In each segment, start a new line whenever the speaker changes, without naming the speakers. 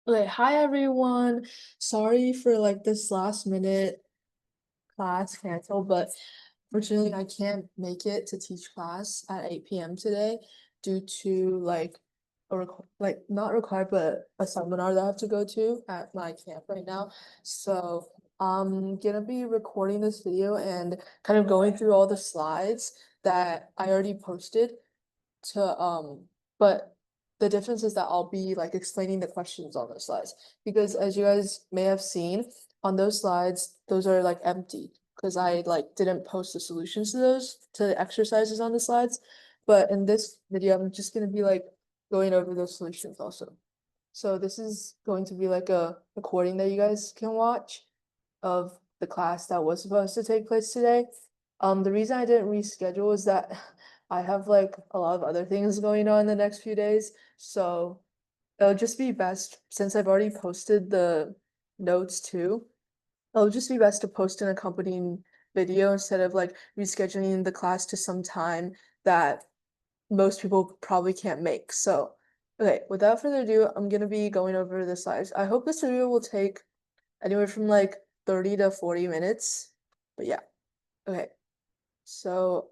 Okay, hi everyone. Sorry for like this last minute class cancel, but fortunately I can't make it to teach class at 8 p.m. today due to like like not required but a seminar that I have to go to at my camp right now. So I'm gonna be recording this video and kind of going through all the slides that I already posted to but the difference is that I'll be like explaining the questions on those slides because as you guys may have seen on those slides, those are like empty because I like didn't post the solutions to the exercises on the slides. But in this video, I'm just gonna be like going over those solutions also. So this is going to be like a recording that you guys can watch of the class that was supposed to take place today. The reason I didn't reschedule is that I have like a lot of other things going on the next few days, so it'll just be best since I've already posted the notes too. It'll just be best to post an accompanying video instead of like rescheduling the class to some time that most people probably can't make. So, okay, without further ado, I'm gonna be going over the slides. I hope this video will take anywhere from like 30 to 40 minutes. But yeah, okay. So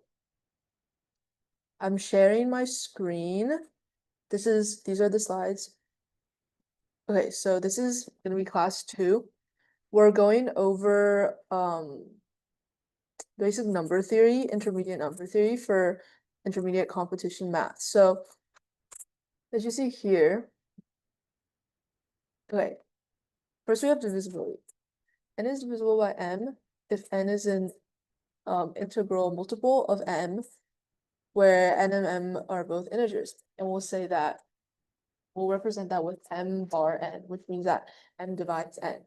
I'm sharing my screen. These are the slides. Okay, so this is gonna be class 2. We're going over basic number theory, intermediate number theory for intermediate competition math. So as you see here, okay, first we have divisibility. N is divisible by m if n is an integral multiple of m, where n and m are both integers. And we'll say that we'll represent that with m bar n, which means that m divides n,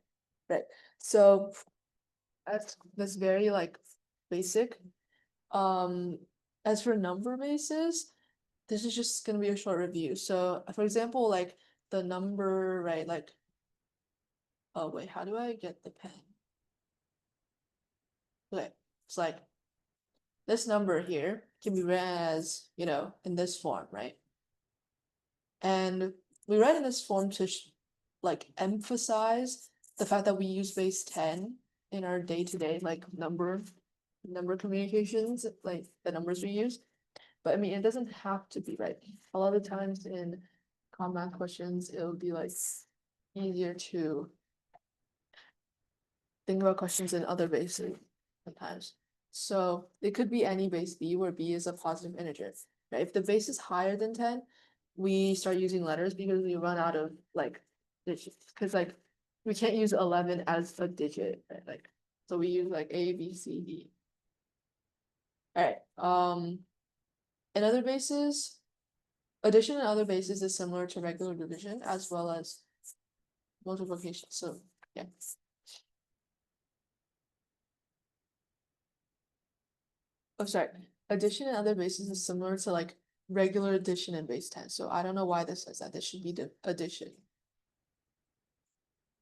right? So that's very like basic. As for number bases, this is just gonna be a short review. So for example, like the number, right? Like, oh wait, how do I get the pen? Okay, it's like this number here can be read as, in this form, right? And we write in this form to like emphasize the fact that we use base 10 in our day-to-day like number communications, like the numbers we use. But I mean, it doesn't have to be, right? A lot of times in common math questions, it'll be like easier to think about questions in other bases sometimes. So it could be any base b where b is a positive integer, right? If the base is higher than 10, we start using letters because we run out of like digits. Because like we can't use 11 as a digit, right? Like so we use like A, B, C, D. All right. In other bases, addition in other bases is similar to regular division as well as multiplication. So yeah. Oh, sorry. Addition in other bases is similar to like regular addition in base 10. So I don't know why this says that. This should be the addition.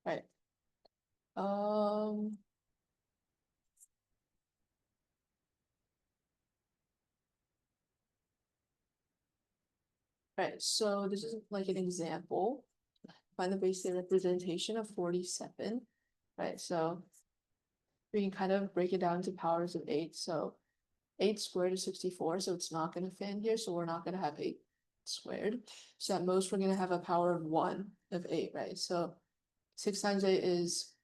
Right. Um, right. So this is like an example. Find the base representation of 47. Right. So we can kind of break it down to powers of 8. So 8 squared is 64. So it's not going to fit in here. So we're not going to have 8 squared. So at most we're going to have a power of 1 of 8, right? So 6 times 8 is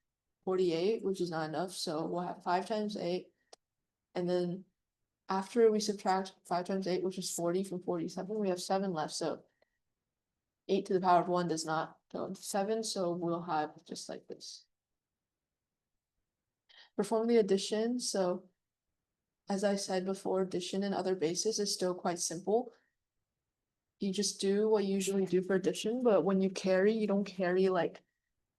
48, which is not enough. So we'll have 5 times 8. And then after we subtract 5 times 8, which is 40 from 47, we have 7 left. So 8 to the power of 1 does not go into 7. So we'll have just like this. Perform the addition. So as I said before, addition in other bases is still quite simple. You just do what you usually do for addition, but when you carry, you don't carry like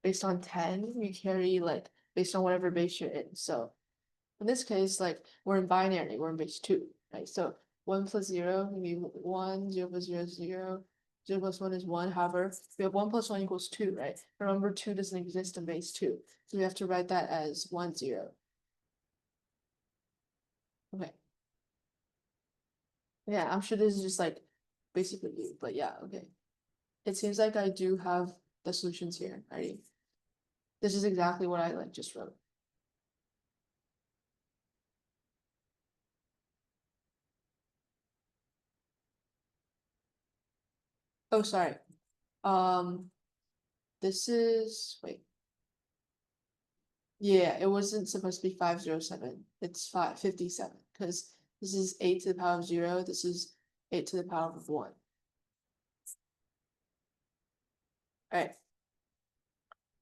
based on 10, you carry like based on whatever base you're in. So in this case, like we're in binary, we're in base 2, right? So 1 plus 0 will be 1, 0 plus 0 is 0, 0 plus 1 is 1. However, we have 1 plus 1 equals 2, right? Remember, 2 doesn't exist in base 2. So we have to write that as 1, 0. Okay. Yeah, I'm sure this is just like basically you, but yeah, okay. It seems like I do have the solutions here. Ready? This is exactly what I like just wrote. Oh, sorry. This is, wait. Yeah, it wasn't supposed to be 507. It's 557 because this is 8 to the power of 0. This is 8 to the power of 1. All right.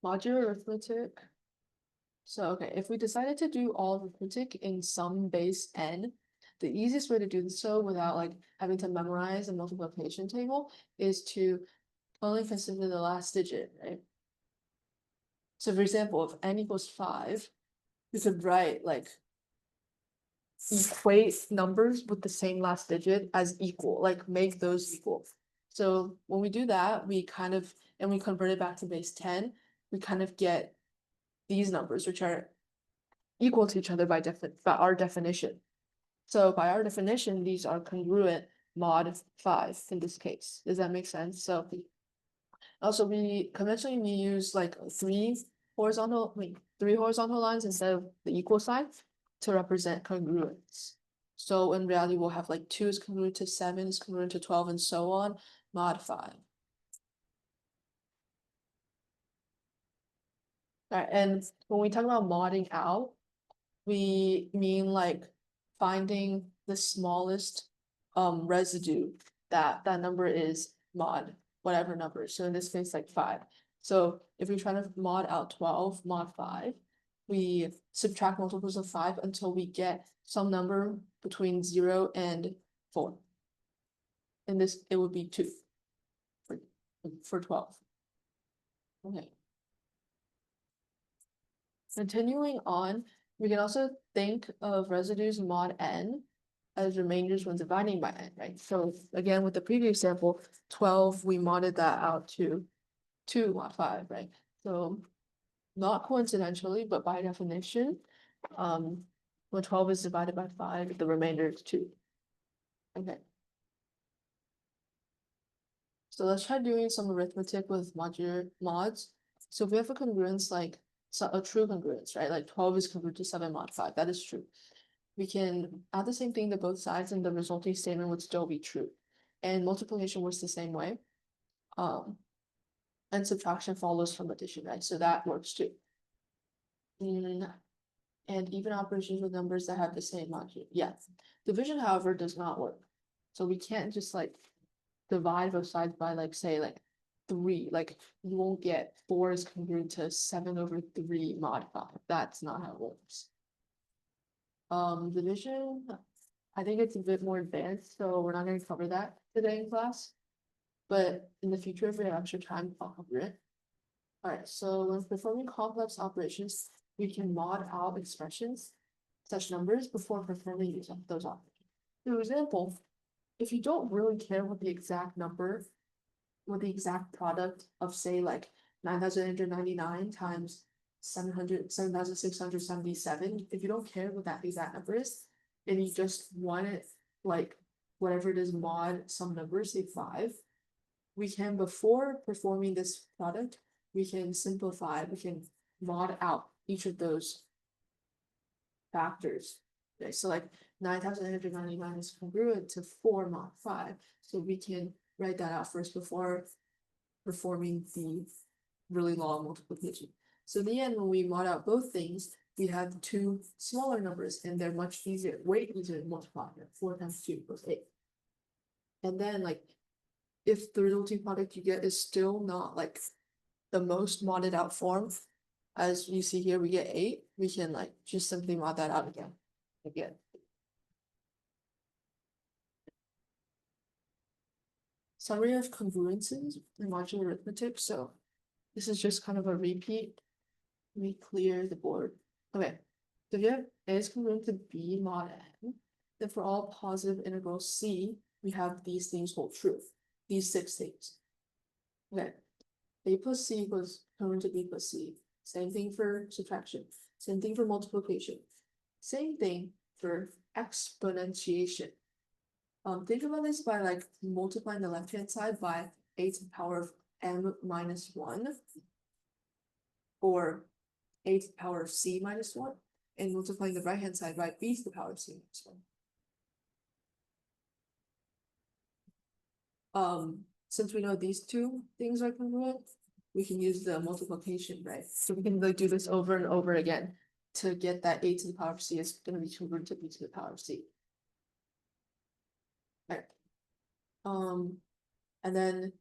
Modular arithmetic. So, okay, if we decided to do all arithmetic in some base n, the easiest way to do so without like having to memorize a multiplication table is to only consider the last digit, right? So for example, if n equals 5, you could write like equate numbers with the same last digit as equal, like make those equal. So when we do that, we kind of, and we convert it back to base 10, we kind of get these numbers, which are equal to each other by our definition. So by our definition, these are congruent mod 5 in this case. Does that make sense? So also we conventionally we use like three horizontal lines instead of the equal sign to represent congruence. So in reality, we'll have like 2 is congruent to 7 is congruent to 12 and so on, mod 5. All right, and when we talk about modding out, we mean like finding the smallest residue that number is mod whatever number. So in this case, like 5. So if we try to mod out 12, mod 5, we subtract multiples of 5 until we get some number between 0 and 4. In this, it would be 2 for 12. Okay. Continuing on, we can also think of residues mod n as remainders when dividing by n, right? So again, with the previous example, 12, we modded that out to 2 mod 5, right? So not coincidentally, but by definition, when 12 is divided by 5, the remainder is 2. Okay. So let's try doing some arithmetic with modular mods. So if we have a congruence like a true congruence, right? Like 12 is congruent to 7 mod 5, that is true. We can add the same thing to both sides and the resulting statement would still be true. And multiplication works the same way. And subtraction follows from addition, right? So that works too. And even operations with numbers that have the same module. Yes. Division, however, does not work. So we can't just like divide both sides by like say like 3. Like you won't get 4 is congruent to 7/3 mod 5. That's not how it works. Division, I think it's a bit more advanced, so we're not going to cover that today in class. But in the future, if we have extra time, I'll cover it. All right, so when performing complex operations, we can mod out expressions, such numbers, before performing those operations. For example, if you don't really care what the exact number, what the exact product of say like 9,899 times 7,677, if you don't care what that exact number is, and you just want it like whatever it is mod some number, say 5, we can, before performing this product, we can simplify, we can mod out each of those factors. Okay, so like 9,899 is congruent to 4 mod 5. So we can write that out first before performing the really long multiplication. So in the end, when we mod out both things, we have 2 smaller numbers and they're much easier, way easier to multiply. 4 times 2 equals 8. And then like, if the resulting product you get is still not like the most modded out form, as you see here, we get 8, we can like just simply mod that out again. Summary of congruences in modular arithmetic. So this is just kind of a repeat. Let me clear the board. Okay, so if you have A is congruent to B mod n, then for all positive integrals C, we have these things hold true. These 6 things. Okay, A plus C equals congruent to B plus C. Same thing for subtraction. Same thing for multiplication. Same thing for exponentiation. Think about this by like multiplying the left-hand side by a to the power of m minus 1 or a to the power of c minus 1 and multiplying the right hand side by b to the power of c minus 1. Since we know these two things are congruent, we can use the multiplication, right? So we can like do this over and over again to get that a to the power of c is going to be congruent to b to the power of c. Right. And then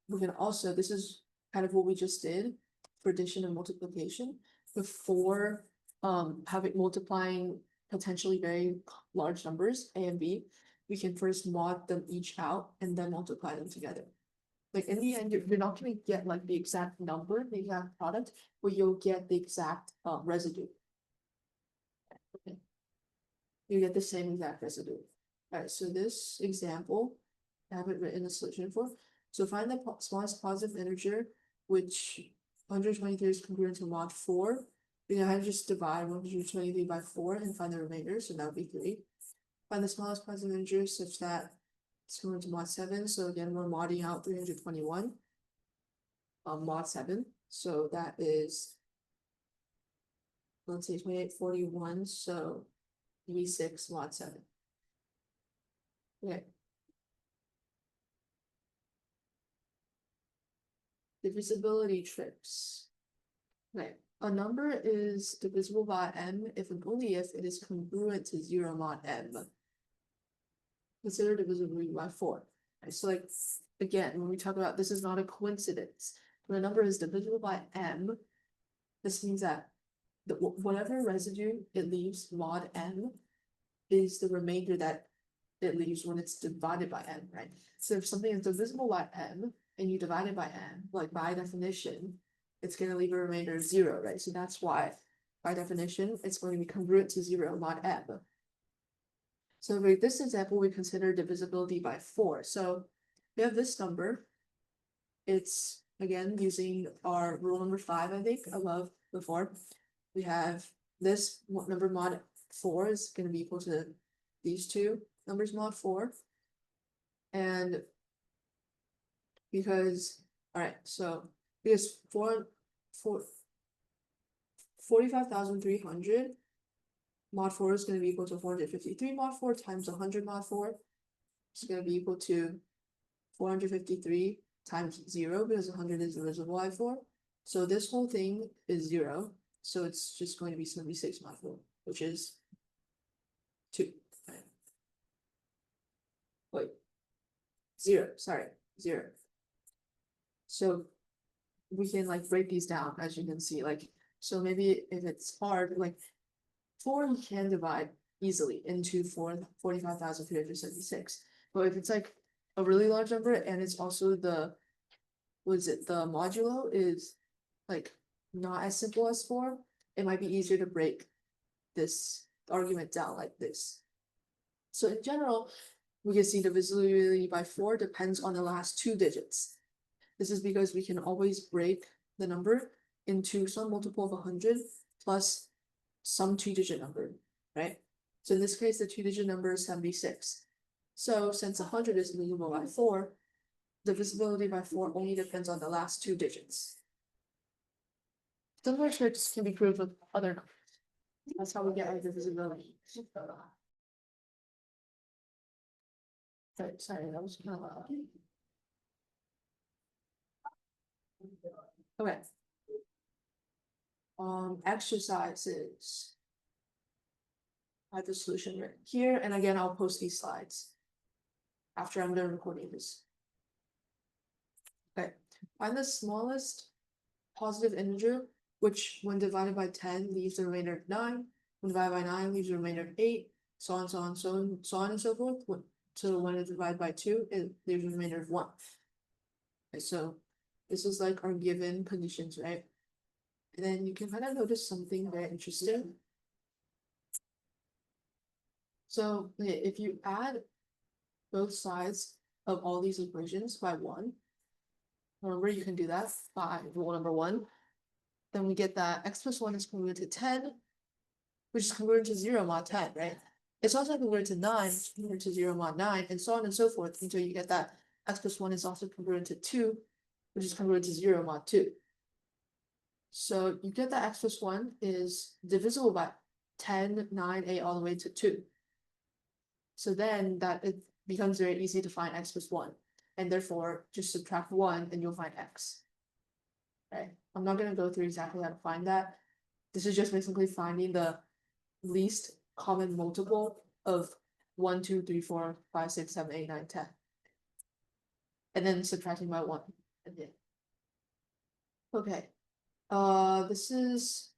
we can also, this is kind of what we just did for addition and multiplication before having multiplying potentially very large numbers a and b. We can first mod them each out and then multiply them together. Like in the end, you're not going to get like the exact number, the exact product, but you'll get the exact residue. Okay. You get the same exact residue. All right, so this example, I have it written a solution for. So find the smallest positive integer, which 123 is congruent to mod 4. We can kind of just divide 123 by 4 and find the remainder, so that would be 3. Find the smallest positive integer such that it's congruent to mod 7. So again, we're modding out 321 mod 7. So that is, let's say 2841, so V6 mod 7. Okay. Divisibility tricks. Okay. A number is divisible by m if and only if it is congruent to 0 mod m. Consider divisibility by 4. Right, so like, again, when we talk about this is not a coincidence. When a number is divisible by m, this means that whatever residue it leaves mod m is the remainder that it leaves when it's divided by m, right? So if something is divisible by m and you divide it by m, like by definition, it's going to leave a remainder of 0, right? So that's why, by definition, it's going to be congruent to 0 mod m. So for this example, we consider divisibility by 4. So we have this number. It's, again, using our rule number 5, I think, above before. We have this number mod 4 is going to be equal to these two numbers mod 4. And because, all right, so because 45,300 mod 4 is going to be equal to 453 mod 4 times 100 mod 4. It's going to be equal to 453 times 0 because 100 is divisible by 4. So this whole thing is 0. So it's just going to be 76 mod 4, which is 2. Right. Wait. 0, sorry, 0. So we can like break these down, as you can see, like, so maybe if it's hard, like 4 you can divide easily into 45,376. But if it's like a really large number and it's also the, the modulo is like not as simple as 4, it might be easier to break this argument down like this. So in general, we can see divisibility by 4 depends on the last 2 digits. This is because we can always break the number into some multiple of 100 plus some 2-digit number, right? So in this case, the 2-digit number is 76. So since 100 is divisible by 4, divisibility by 4 only depends on the last 2 digits. Similar tricks can be proved with other numbers. That's how we get our divisibility. Sorry, that was kind of loud. Okay. Exercises. I have the solution right here, and again, I'll post these slides after I'm done recording this. Okay, find the smallest positive integer, which when divided by 10 leaves the remainder of 9, when divided by 9 leaves the remainder of 8, so on, so on, so on, so on and so forth. So when it's divided by 2, it leaves a remainder of 1. Okay, so this is like our given conditions, right? And then you can kind of notice something very interesting. So if you add both sides of all these equations by 1, remember you can do that by rule number 1, then we get that x plus 1 is congruent to 10, which is congruent to 0 mod 10, right? It's also congruent to 9, which is congruent to 0 mod 9, and so on and so forth until you get that x plus 1 is also congruent to 2, which is congruent to 0 mod 2. So you get that x plus 1 is divisible by 10, 9, 8 all the way to 2. So then that it becomes very easy to find x plus 1. And therefore, just subtract 1 and you'll find x. Okay, I'm not going to go through exactly how to find that. This is just basically finding the least common multiple of 1, 2, 3, 4, 5, 6, 7, 8, 9, 10. And then subtracting by 1. And then. Okay. This is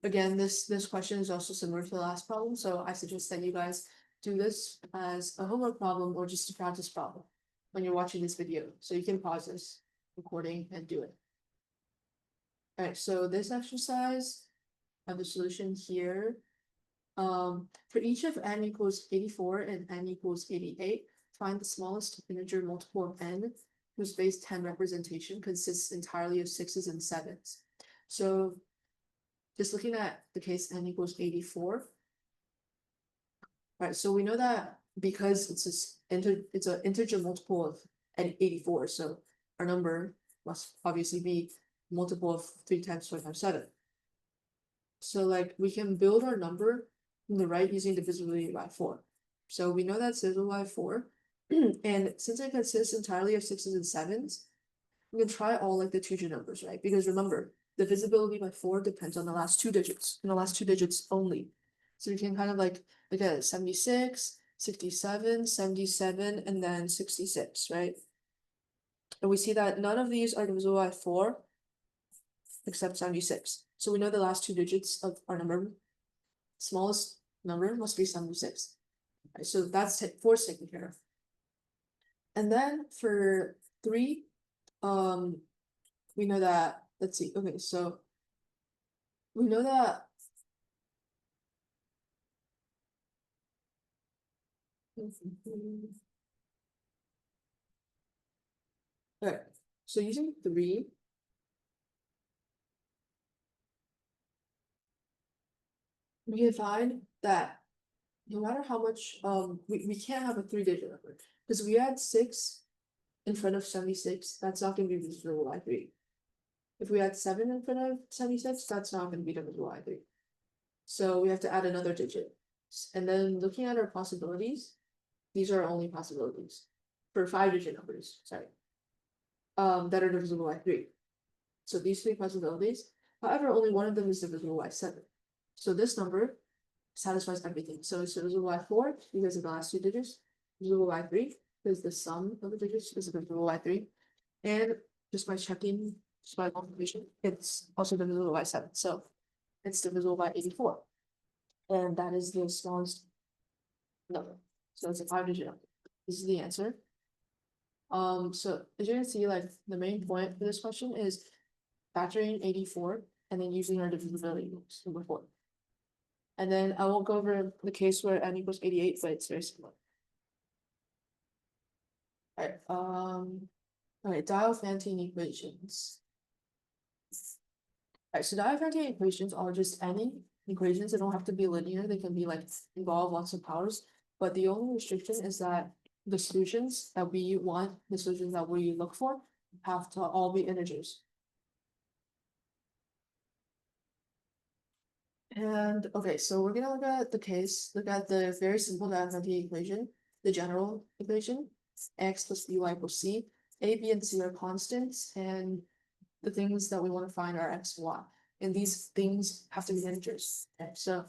again this question is also similar to the last problem, so I suggest that you guys do this as a homework problem or just a practice problem when you're watching this video. So you can pause this recording and do it. All right, so this exercise, I have the solution here. For each of n equals 84 and n equals 88, find the smallest integer multiple of n whose base 10 representation consists entirely of 6s and 7s. So just looking at the case n equals 84, right? So we know that because it's an integer multiple of 84, so our number must obviously be multiple of 3 times 4 times 7. So like we can build our number from the right using divisibility by 4. So we know that's divisible by 4, and since it consists entirely of 6s and 7s, we can try all like the 2-digit numbers, right? Because remember, divisibility by 4 depends on the last 2 digits, and the last 2 digits only. So we can kind of like look at 76, 67, 77, and then 66, right? And we see that none of these are divisible by 4 except 76. So we know the last 2 digits of our number, smallest number must be 76. Right, so that's 4 taken care of. And then for 3, we know that, let's see, okay, so we know that okay, so using 3, we can find that no matter how much, we can't have a 3-digit number, because we add 6 in front of 76, that's not going to be divisible by 3. If we add 7 in front of 76, that's not going to be divisible by 3. So we have to add another digit. And then looking at our possibilities, these are only possibilities for 5-digit numbers, sorry, that are divisible by 3. So these 3 possibilities, however, only one of them is divisible by 7. So this number satisfies everything. So it's divisible by 4 because of the last 2 digits, divisible by 3 because the sum of the digits is divisible by 3, and just by checking, just by multiplication, it's also divisible by 7. So it's divisible by 84. And that is the smallest number. So it's a 5-digit number. This is the answer. So as you can see, like the main point for this question is factoring 84 and then using our divisibility rules, number 4. And then I won't go over the case where n equals 88, but it's very similar. Alright, Diophantine equations. Alright, so Diophantine equations are just any equations. They don't have to be linear, they can be like involve lots of powers, but the only restriction is that the solutions that we want, the solutions that we look for, have to all be integers. And okay, so we're gonna look at the case, look at the very simple Diophantine equation, the general equation, x plus by equals c. A, b, and c are constants, and the things that we want to find are x, y. And these things have to be integers. Okay, so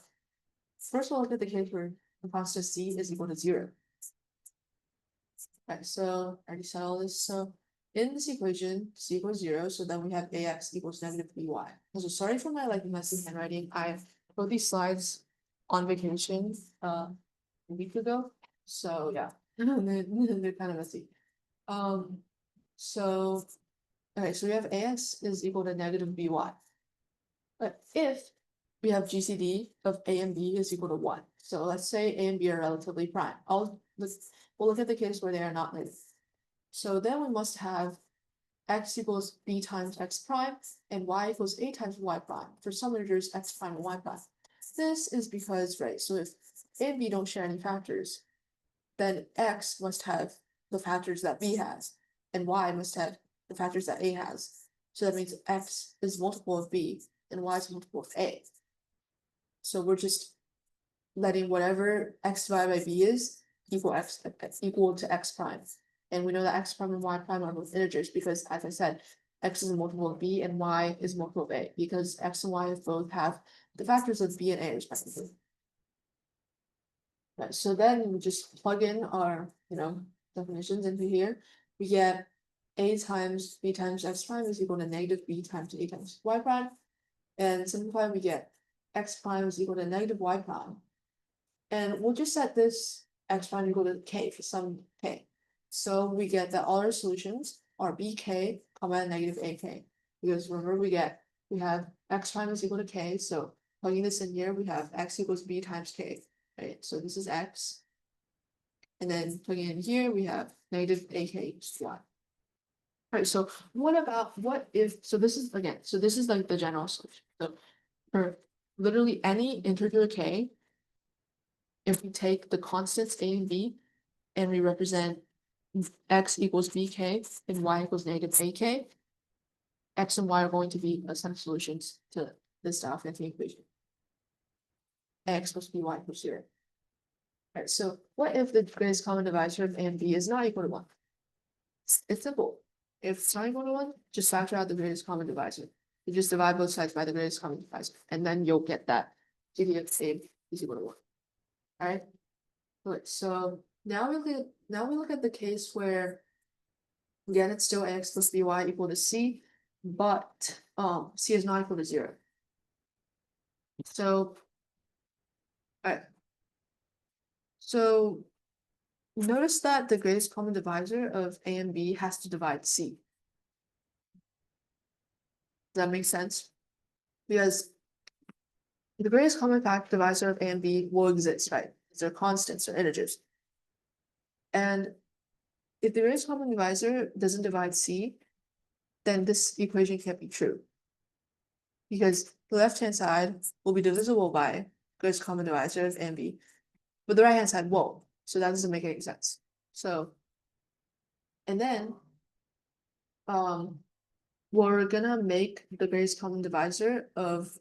first we'll look at the case where the constant c is equal to 0. Okay, so I already said all this. So in this equation, c equals 0, so then we have ax equals negative by. So sorry for my like messy handwriting. I wrote these slides on vacation a week ago. So yeah, they're kind of messy. So okay, so we have ax is equal to negative by. But if we have GCD of a and b is equal to 1, so let's say a and b are relatively prime. We'll look at the case where they are not negative. So then we must have x equals b times x prime and y equals a times y prime for some integers x prime and y prime. This is because, right, so if a and b don't share any factors, then x must have the factors that b has, and y must have the factors that A has. So that means X is multiple of B and Y is multiple of A. So we're just letting whatever X divided by B is equal to X prime. And we know that X prime and Y prime are both integers because, as I said, X is a multiple of B and Y is a multiple of A because X and Y both have the factors of B and A respectively. Right, so then we just plug in our, definitions into here. We get A times B times X prime is equal to negative B times A times Y prime. And simplify, we get X prime is equal to negative Y prime. And we'll just set this X prime equal to K for some K. So we get that all our solutions are BK, negative AK. Because remember we have X prime is equal to K, so plugging this in here, we have X equals B times K. Right, so this is X. And then plugging in here, we have negative AK equals Y. Right, so what if, so this is like the general solution. So for literally any integer K, if we take the constants A and B and we represent X equals BK and Y equals negative AK, X and Y are going to be a set of solutions to this Diophantine equation. X plus BY equals 0. Alright, so what if the greatest common divisor of A and B is not equal to 1? It's simple. If it's not equal to 1, just factor out the greatest common divisor. You just divide both sides by the greatest common divisor, and then you'll get that GD of A is equal to 1. Alright. Good. So now we look at the case where again it's still Ax plus by equal to C, but C is not equal to 0. So alright. So notice that the greatest common divisor of A and B has to divide C. Does that make sense? Because the greatest common divisor of A and B will exist, right? They're constants or integers. And if the greatest common divisor doesn't divide C, then this equation can't be true. Because the left-hand side will be divisible by greatest common divisor of A and B, but the right-hand side won't. So that doesn't make any sense. So, and then, we're gonna make the greatest common divisor of,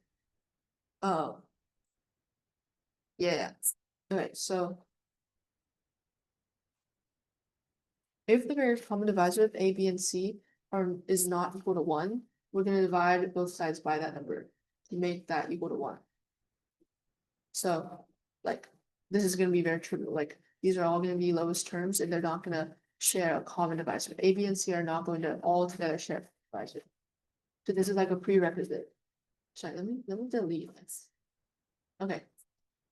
yeah. Okay, so if the greatest common divisor of A, B, and C is not equal to 1, we're gonna divide both sides by that number to make that equal to 1. So, like, this is gonna be very trivial. Like, these are all gonna be lowest terms, and they're not gonna share a common divisor. A, B, and C are not going to all together share a divisor. So this is like a prerequisite. Sorry, let me delete this. Okay.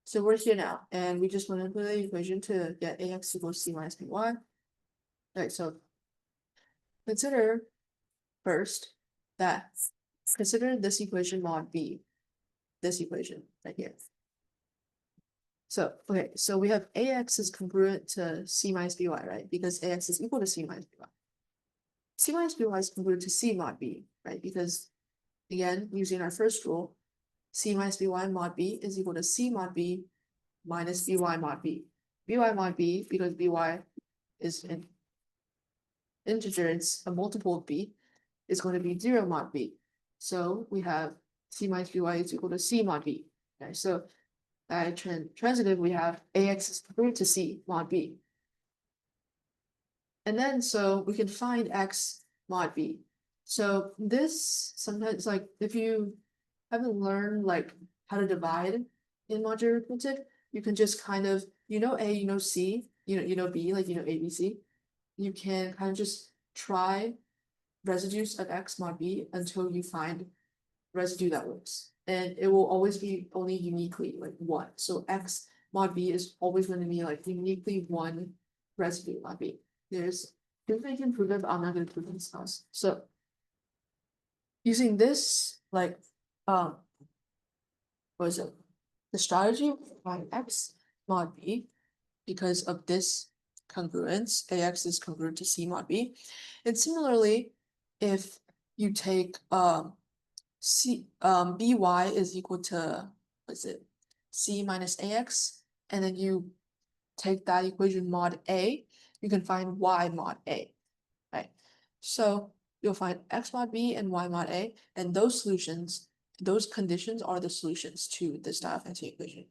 So we're here now, and we just manipulate the equation to get AX equals C minus BY. Alright, so consider first that consider this equation mod B. This equation right here. So, okay, so we have AX is congruent to C minus BY, right? Because AX is equal to C minus BY. C minus BY is congruent to C mod B, right? Because, again, using our first rule, C minus BY mod B is equal to C mod B minus BY mod B. BY mod B, because BY is an integer, it's a multiple of B, is going to be 0 mod B. So we have C minus BY is equal to C mod B. Okay, so by transitive, we have AX is congruent to C mod B. And then, so we can find X mod B. So this sometimes, like, if you haven't learned, like, how to divide in modular arithmetic, you can just kind of, A, C, B, like, ABC. You can kind of just try residues of X mod B until you find residue that works. And it will always be only uniquely like 1. So X mod B is always going to be like uniquely 1 residue mod B. There's if I can prove it, but I'm not going to prove it in this class. So using this, like, what is it? The strategy of find X mod B, because of this congruence, AX is congruent to C mod B. And similarly, if you take BY is equal to, what is it? C minus AX, and then you take that equation mod A, you can find Y mod A, right? So you'll find x mod b and y mod a, and those solutions, those conditions are the solutions to this Diophantine equation.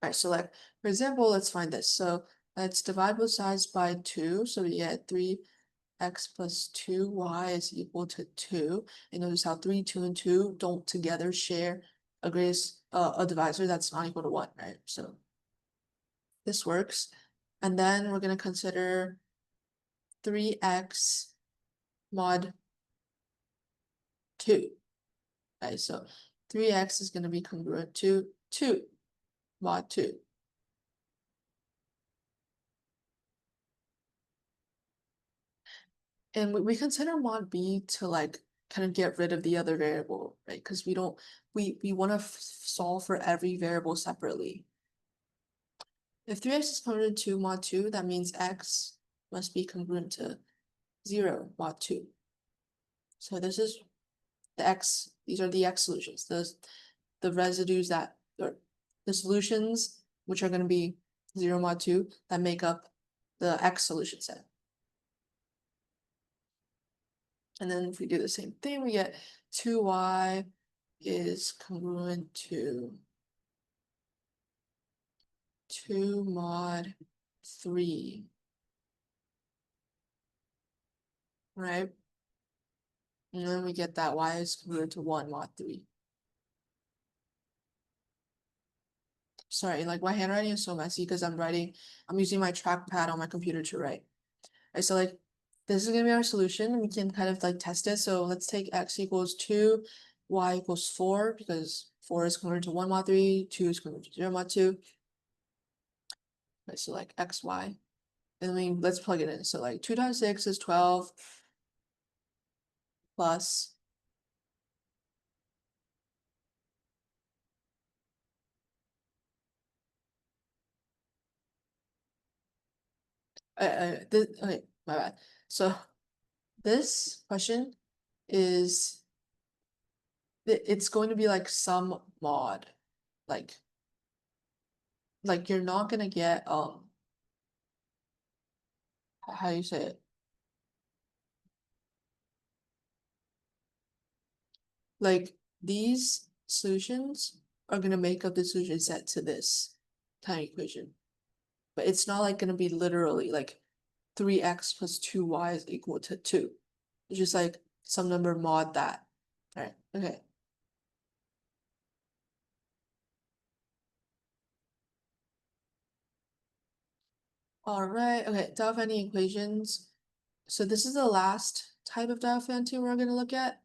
All right, so like, for example, let's find this. So let's divide both sides by 2, so we get 3x plus 2y is equal to 2. And notice how 3, 2, and 2 don't together share a a divisor that's not equal to 1, right? So this works. And then we're going to consider 3x mod 2. Okay, so 3x is going to be congruent to 2 mod 2. And we consider mod b to like kind of get rid of the other variable, right? Because we want to solve for every variable separately. If 3x is congruent to mod 2, that means x must be congruent to 0 mod 2. So this is the x, these are the x solutions, the residues that, or the solutions which are going to be 0 mod 2 that make up the x solution set. And then if we do the same thing, we get 2y is congruent to 2 mod 3, right? And then we get that y is congruent to 1 mod 3. Sorry, like my handwriting is so messy because I'm using my trackpad on my computer to write. Right, so like this is gonna be our solution. We can kind of like test it. So let's take x equals 2, y equals 4, because 4 is congruent to 1 mod 3, 2 is congruent to 0 mod 2. Right, so like x, y. And then let's plug it in. So like 2 times 6 is 12 plus okay, my bad. So this question is it's going to be like some mod, like you're not gonna get how do you say it, like these solutions are gonna make up the solution set to this time equation, but it's not like gonna be literally like 3x plus 2y is equal to 2. It's just like some number mod that. All right, okay. All right, okay, Diophantine equations. So this is the last type of Diophantine we're gonna look at,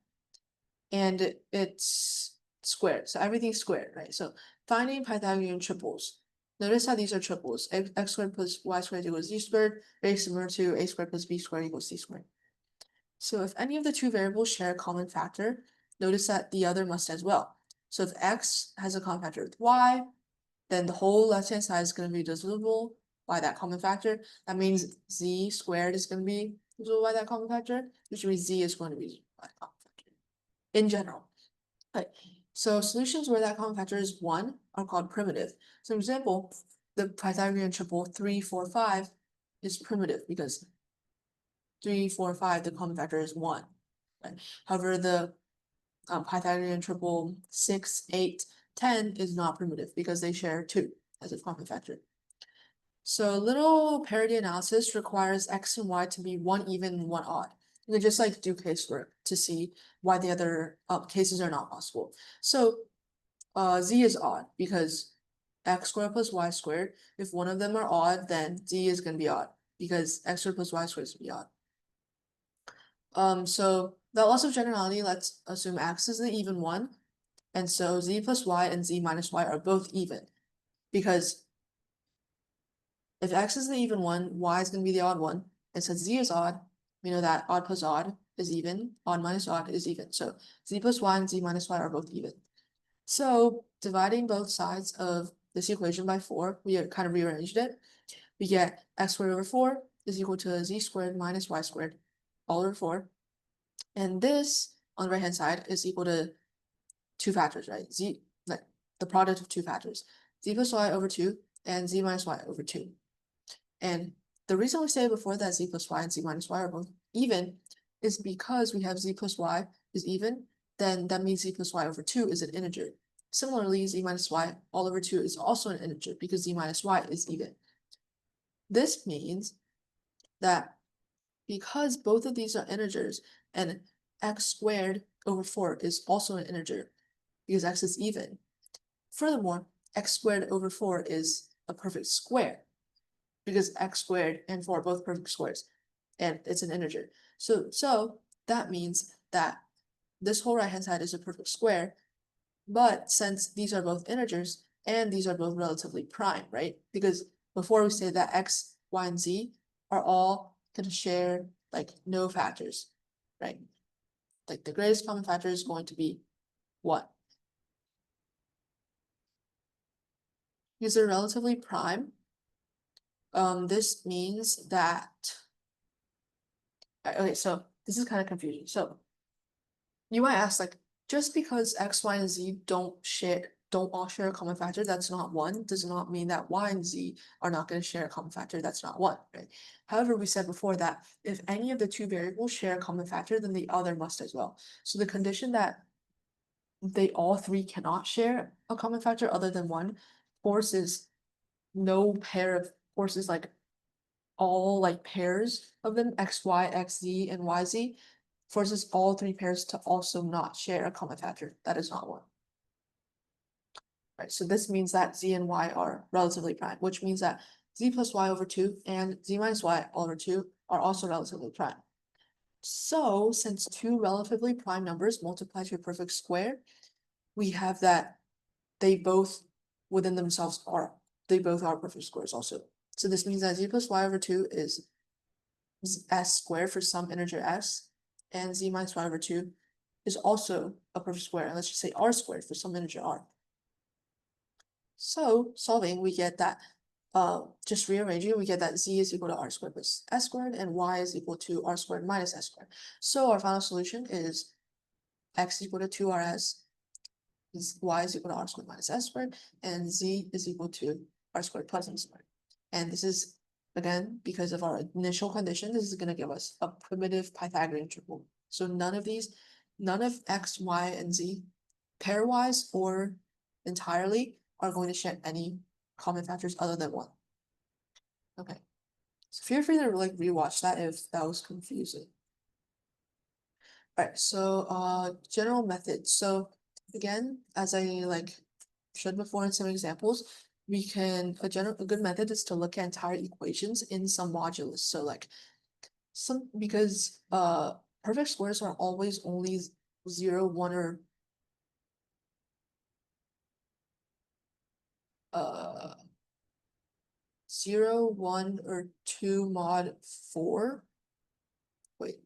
and it's squared. So everything's squared, right? So finding Pythagorean triples. Notice how these are triples. X squared plus y squared equals z squared, very similar to a squared plus b squared equals c squared. So if any of the two variables share a common factor, notice that the other must as well. So if x has a common factor with y, then the whole left-hand side is going to be divisible by that common factor. That means z squared is going to be divisible by that common factor, which means z is going to be divisible by that common factor in general. Okay. So solutions where that common factor is 1 are called primitive. So for example, the Pythagorean triple 3, 4, 5 is primitive because 3, 4, 5, the common factor is 1. Right? However, the Pythagorean triple 6, 8, 10 is not primitive because they share 2 as a common factor. So little parity analysis requires x and y to be one even and one odd. You can just like do casework to see why the other cases are not possible. So z is odd because x squared plus y squared, if one of them are odd, then z is going to be odd because x squared plus y squared is going to be odd. So the loss of generality, let's assume x is the even one, and so z plus y and z minus y are both even, because if x is the even one, y is going to be the odd one, and since z is odd, we know that odd plus odd is even, odd minus odd is even, so z plus y and z minus y are both even. So dividing both sides of this equation by 4, we kind of rearranged it. We get x squared over 4 is equal to z squared minus y squared all over 4. And this on the right hand side is equal to two factors, right? Z, like the product of two factors, z plus y over 2 and z minus y over 2. And the reason we say before that z plus y and z minus y are both even is because we have z plus y is even, then that means z plus y over 2 is an integer. Similarly, z minus y all over 2 is also an integer because z minus y is even. This means that because both of these are integers and x squared over 4 is also an integer because x is even. Furthermore, x squared over 4 is a perfect square because x squared and 4 are both perfect squares and it's an integer. So that means that this whole right hand side is a perfect square, but since these are both integers and these are both relatively prime, right? Because before we say that x, y, and z are all going to share like no factors, right? Like the greatest common factor is going to be 1. Because they're relatively prime, this means that, okay, so this is kind of confusing. So you might ask, like, just because x, y, and z don't all share a common factor, that's not 1, does not mean that y and z are not going to share a common factor, that's not 1, right? However, we said before that if any of the two variables share a common factor, then the other must as well. So the condition that they all three cannot share a common factor other than 1 forces no pair of forces, like all like pairs of them, x, y, x, z, and y, z, forces all three pairs to also not share a common factor. That is not 1. Right, so this means that z and y are relatively prime, which means that z plus y over 2 and z minus y all over 2 are also relatively prime. So since two relatively prime numbers multiply to a perfect square, we have that they both within themselves are perfect squares also. So this means that z plus y over 2 is s squared for some integer s, and z minus y over 2 is also a perfect square, and let's just say r squared for some integer r. So solving, we get that, just rearranging, we get that z is equal to r squared plus s squared, and y is equal to r squared minus s squared. So our final solution is x is equal to 2rs, y is equal to r squared minus s squared, and z is equal to r squared plus s squared. And this is, again, because of our initial condition, this is going to give us a primitive Pythagorean triple. So none of x, y, and z, pairwise or entirely, are going to share any common factors other than 1. Okay, so feel free to like rewatch that if that was confusing. All right, so general methods. So again, as I like showed before in some examples, we can a good method is to look at entire equations in some modulus. So like because perfect squares are always only 0, 1, or 0, 1, or 2 mod 4. Wait.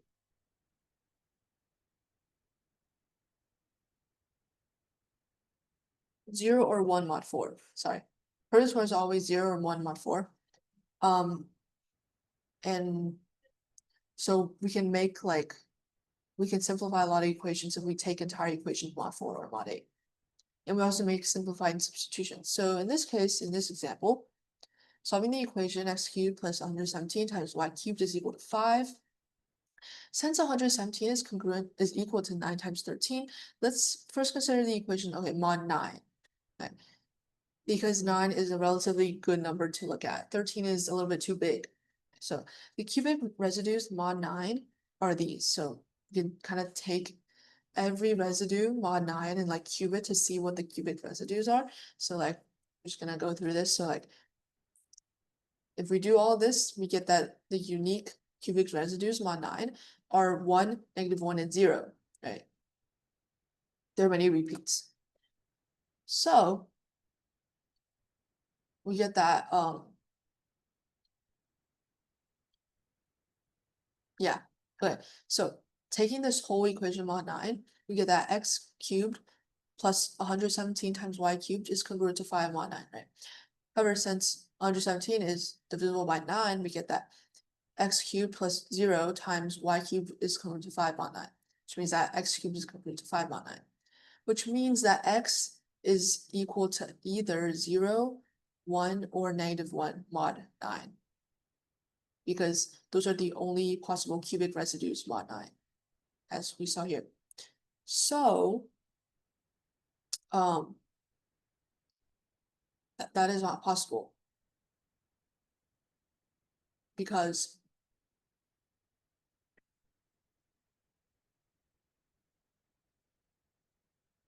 Zero or 1 mod 4. Sorry. Perfect square is always 0 or 1 mod 4. And so we can simplify a lot of equations if we take entire equations mod 4 or mod 8. And we also make simplified substitutions. So in this case, in this example, solving the equation x cubed plus 117 times y cubed is equal to 5. Since 117 is equal to 9 times 13, let's first consider the equation, okay, mod 9. Okay. Because 9 is a relatively good number to look at. 13 is a little bit too big. So the cubic residues mod 9 are these. So you can kind of take every residue mod 9 and like cube it to see what the cubic residues are. So like I'm just gonna go through this. So like if we do all this, we get that the unique cubic residues mod 9 are 1, -1, and 0, right? There are many repeats. So we get that yeah, okay. So taking this whole equation mod 9, we get that x cubed plus 117 times y cubed is congruent to 5 mod 9, right? However, since 117 is divisible by 9, we get that x cubed plus 0 times y cubed is congruent to 5 mod 9, which means that x cubed is congruent to 5 mod 9, which means that x is equal to either 0, 1, or -1 mod 9. Because those are the only possible cubic residues mod 9. as we saw here. So that is not possible, because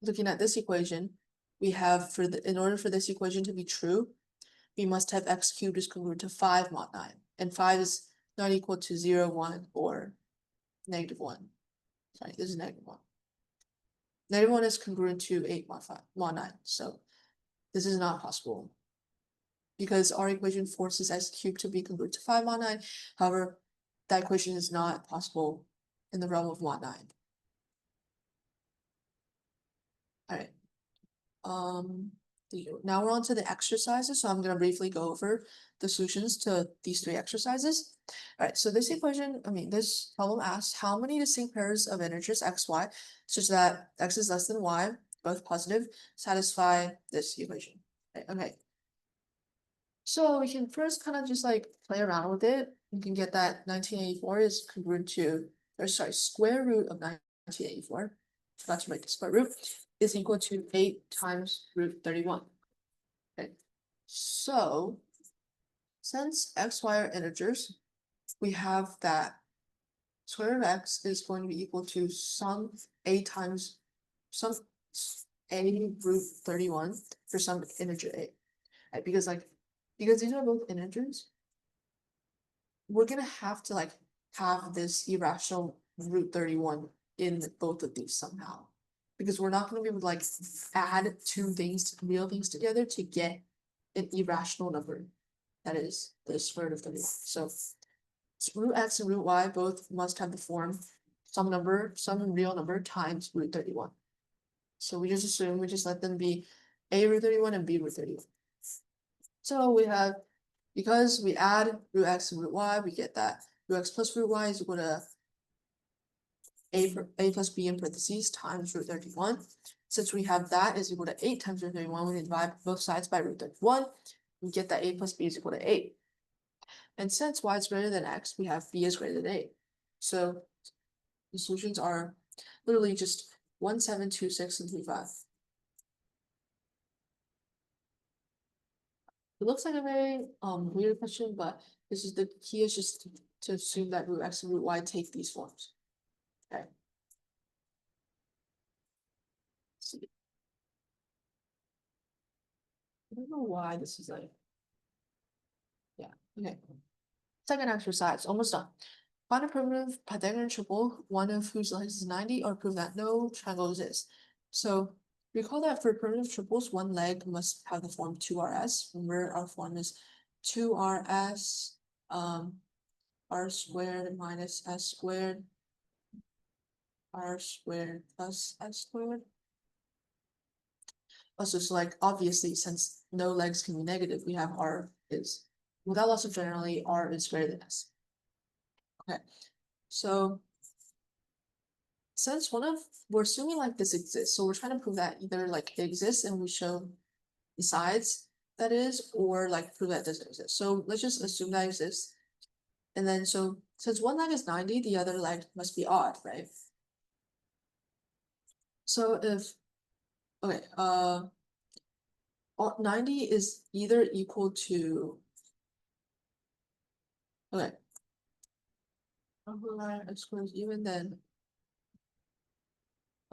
looking at this equation, we have in order for this equation to be true, we must have x cubed is congruent to 5 mod 9, and 5 is not equal to 0, 1, or -1. Sorry, this is -1. -1 is congruent to 8 mod 9, so this is not possible, because our equation forces x cubed to be congruent to 5 mod 9. However, that equation is not possible in the realm of mod 9. All right. Now we're on to the exercises, so I'm going to briefly go over the solutions to these 3 exercises. All right, so this equation, this problem asks how many distinct pairs of integers x, y, such that x is less than y, both positive, satisfy this equation. Okay. So we can first kind of just like play around with it. We can get that 1984 is congruent to, square root of 1984. Forgot to write the square root, is equal to 8 times root 31. Okay, so since x, y are integers, we have that square root of x is going to be equal to some a times some a root 31 for some integer a. Right? Because these are both integers, we're gonna have to have this irrational root 31 in both of these somehow, because we're not going to be able to add two real things together to get an irrational number, that is the square root of 31. So root x and root y both must have the form some real number times root 31. So we just let them be a root 31 and b root 31. So we have, because we add root x and root y, we get that root x plus root y is equal to a plus b in parentheses times root 31. Since we have that is equal to 8 times root 31, we can divide both sides by root 31. We get that a plus b is equal to 8. And since y is greater than x, we have b is greater than 8. So the solutions are literally just 1, 7, 2, 6, and 3, 5. It looks like a very weird question, but this is the key is just to assume that root x and root y take these forms. Okay. See. I don't know why this is yeah, okay. Second exercise, almost done. Find a primitive Pythagorean triple, one of whose length is 90, or prove that no triangle exists. So recall that for primitive triples, one leg must have the form 2rs. Remember, our form is 2rs r squared minus s squared, r squared plus s squared. Also, so obviously, since no legs can be negative, we have r is, without loss of generality, r is greater than s. Okay, so since we're assuming this exists, so we're trying to prove that either it exists and we show the sides that is, or prove that it doesn't exist. So let's just assume that exists. And then so since one leg is 90, the other leg must be odd, right? So if 90 is either equal to x squared is even, then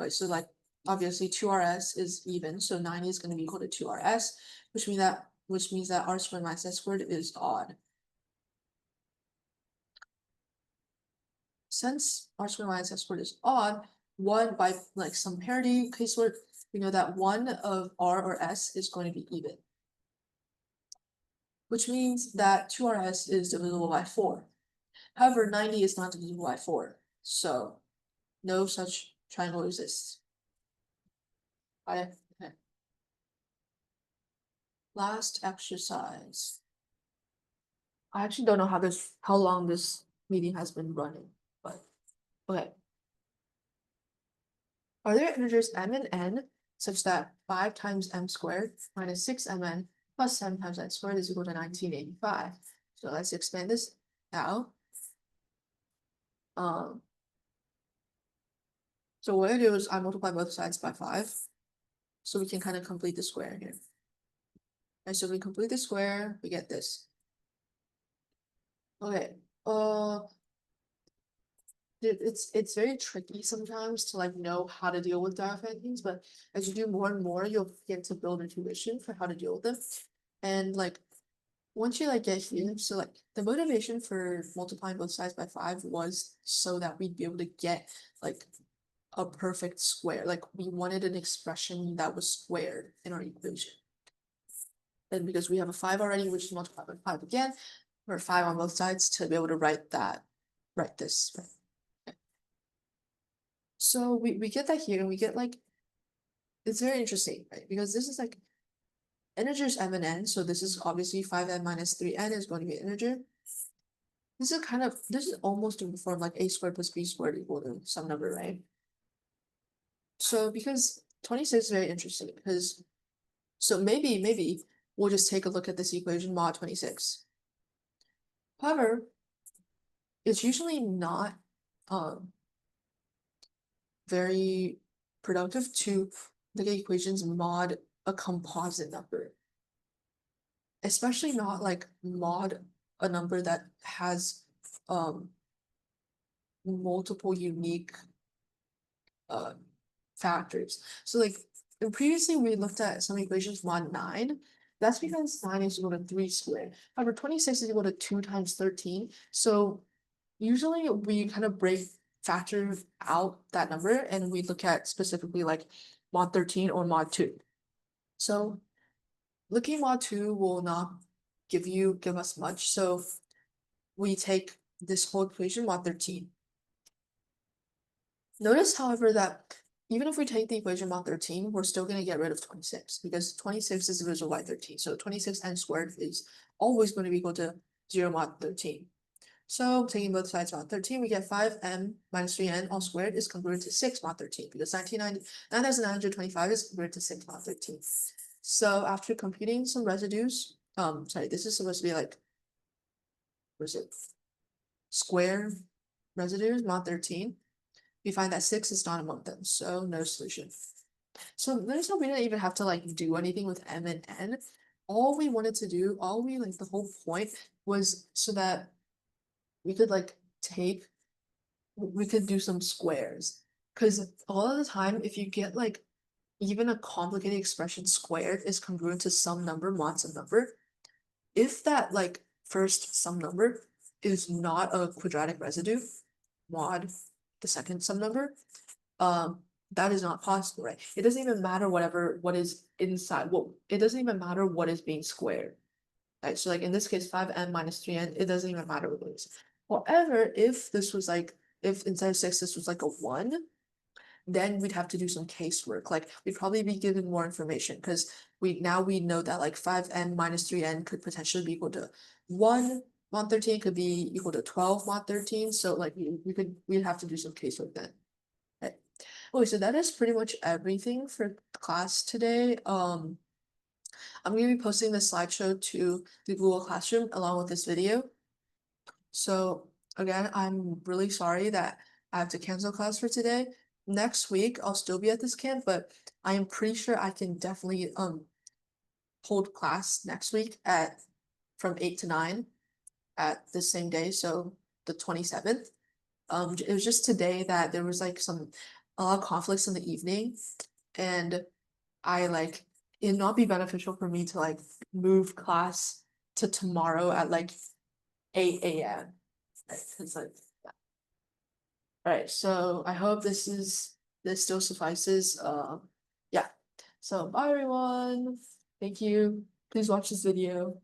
so obviously 2rs is even, so 90 is going to be equal to 2rs, which means that r squared minus s squared is odd. Since r squared minus s squared is odd, one by some parity casework, we know that one of r or s is going to be even, which means that 2rs is divisible by 4. However, 90 is not divisible by 4, so no such triangle exists. Okay. Last exercise. I actually don't know how long this meeting has been running, but okay. Are there integers m and n such that 5 times m squared minus 6mn plus 7 times n squared is equal to 1985? So let's expand this out. So what I do is I multiply both sides by 5. So we can kind of complete the square here. And so we complete the square, we get this. Okay, it's very tricky sometimes to like know how to deal with diaphragm things, but as you do more and more, you'll get to build intuition for how to deal with them. And like once you like get here, so like the motivation for multiplying both sides by 5 was so that we'd be able to get like a perfect square. Like we wanted an expression that was squared in our equation. And because we have a 5 already, which is multiplied by 5 again, we're 5 on both sides to be able to write this. Okay. So we get that here, and we get like, it's very interesting, right? Because this is like integers m and n, so this is obviously 5n minus 3n is going to be an integer. This is almost in the form like a squared plus b squared equal to some number, right? So because 26 is very interesting, because so maybe we'll just take a look at this equation mod 26. However, it's usually not very productive to look at equations mod a composite number, especially not like mod a number that has multiple unique factors. So like previously we looked at some equations mod 9. That's because 9 is equal to 3 squared. However, 26 is equal to 2 times 13. So usually we kind of break factor out that number and we look at specifically like mod 13 or mod 2. So looking at mod 2 will not give us much. So we take this whole equation mod 13. Notice, however, that even if we take the equation mod 13, we're still going to get rid of 26 because 26 is divisible by 13. So 26n squared is always going to be equal to 0 mod 13. So taking both sides mod 13, we get 5m minus 3n all squared is congruent to 6 mod 13 because 9,925 is congruent to 6 mod 13. So after computing some residues, sorry, this is supposed to be like, where's it? Square residues mod 13. We find that 6 is not among them, so no solution. So notice how we didn't even have to like do anything with m and n. All we wanted to do, the whole point was so that we could like we could do some squares. Because a lot of the time, if you get like even a complicated expression squared is congruent to some number mod some number, if that like first some number is not a quadratic residue mod the second some number, that is not possible, right? It doesn't even matter what is inside, it doesn't even matter what is being squared, right? So like in this case 5n minus 3n, it doesn't even matter what it is. However, if this was like, if instead of 6 this was like a 1, then we'd have to do some casework. Like we'd probably be given more information because we know that like 5n minus 3n could potentially be equal to 1 mod 13 could be equal to 12 mod 13. So like we'd have to do some casework then. Right. Okay, so that is pretty much everything for class today. I'm gonna be posting the slideshow to the Google Classroom along with this video. So again, I'm really sorry that I have to cancel class for today. Next week, I'll still be at this camp, but I am pretty sure I can definitely hold class next week from 8 to 9 at the same day, so the 27th. It was just today that there was like a lot of conflicts in the evening, and I like it'd not be beneficial for me to like move class to tomorrow at like 8 a.m. Right? Because like, all right, so I hope this still suffices. Yeah. So bye everyone. Thank you. Please watch this video.